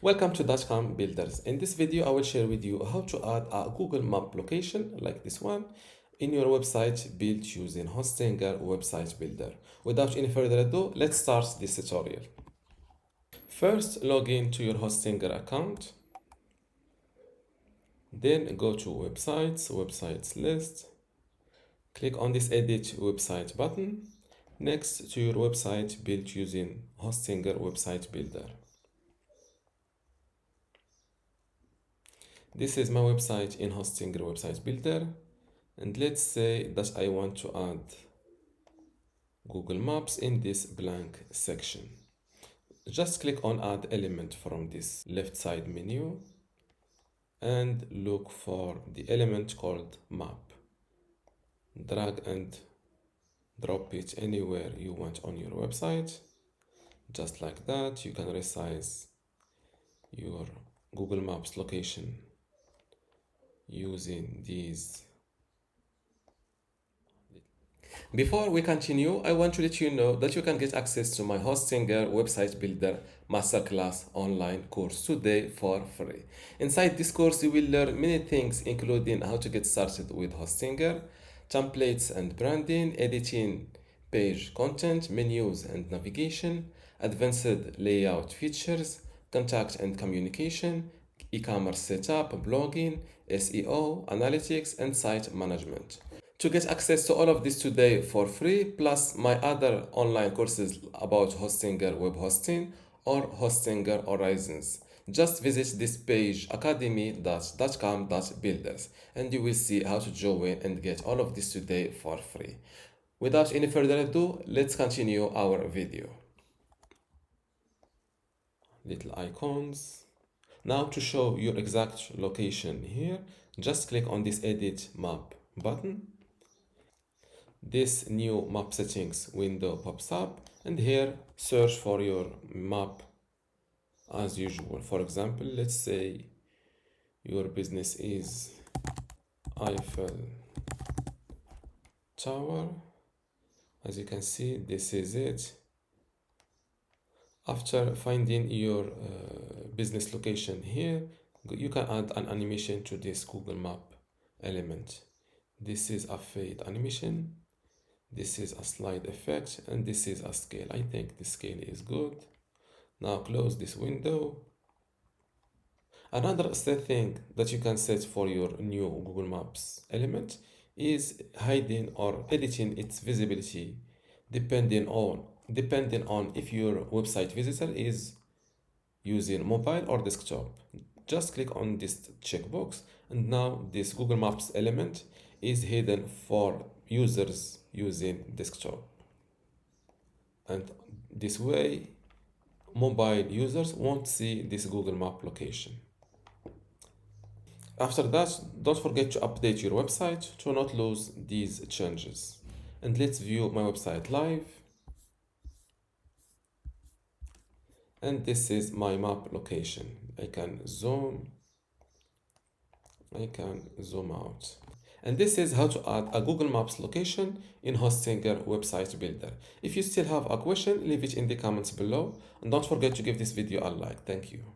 Welcome to dotcom builders. In this video, I will share with you how to add a Google Map location like this one in your website built using Hostinger website builder. Without any further ado, let's start this tutorial. First, log in to your Hostinger account. Then go to websites list. Click on this edit website button next to your website built using Hostinger website builder. This is my website in Hostinger website builder, and let's say that I want to add Google Maps in this blank section. Just click on add element from this left side menu and look for the element called map. Drag and drop it anywhere you want on your website. Just like that, you can resize your Google Maps location using these. Before we continue, I want to let you know that you can get access to my Hostinger website builder masterclass online course today for free. Inside this course, you will learn many things, including how to get started with Hostinger, templates and branding, editing page content, menus and navigation, advanced layout features, contact and communication, e-commerce setup, blogging, SEO, analytics, and site management. To get access to all of this today for free, plus my other online courses about Hostinger web hosting or Hostinger Horizons, just visit this page academy.dotcom.builders and you will see how to join and get all of this today for free. Without any further ado, let's continue our video. Little icons. Now to show your exact location here, just click on this edit map button. This new map settings window pops up, and here search for your map as usual. For example, let's say your business is Eiffel Tower. As you can see, this is it. After finding your business location here, you can add an animation to this Google Map element. This is a fade animation, this is a slide effect, and this is a scale. I think the scale is good. Now close this window. Another thing that you can set for your new Google Maps element is hiding or editing its visibility depending on if your website visitor is using mobile or desktop. Just click on this checkbox, and now this Google Maps element is hidden for users using desktop. And this way, mobile users won't see this Google Map location. After that, don't forget to update your website to not lose these changes. And let's view my website live. And this is my map location. I can zoom out. And this is how to add a Google Maps location in Hostinger website builder. If you still have a question, leave it in the comments below. And don't forget to give this video a like. Thank you.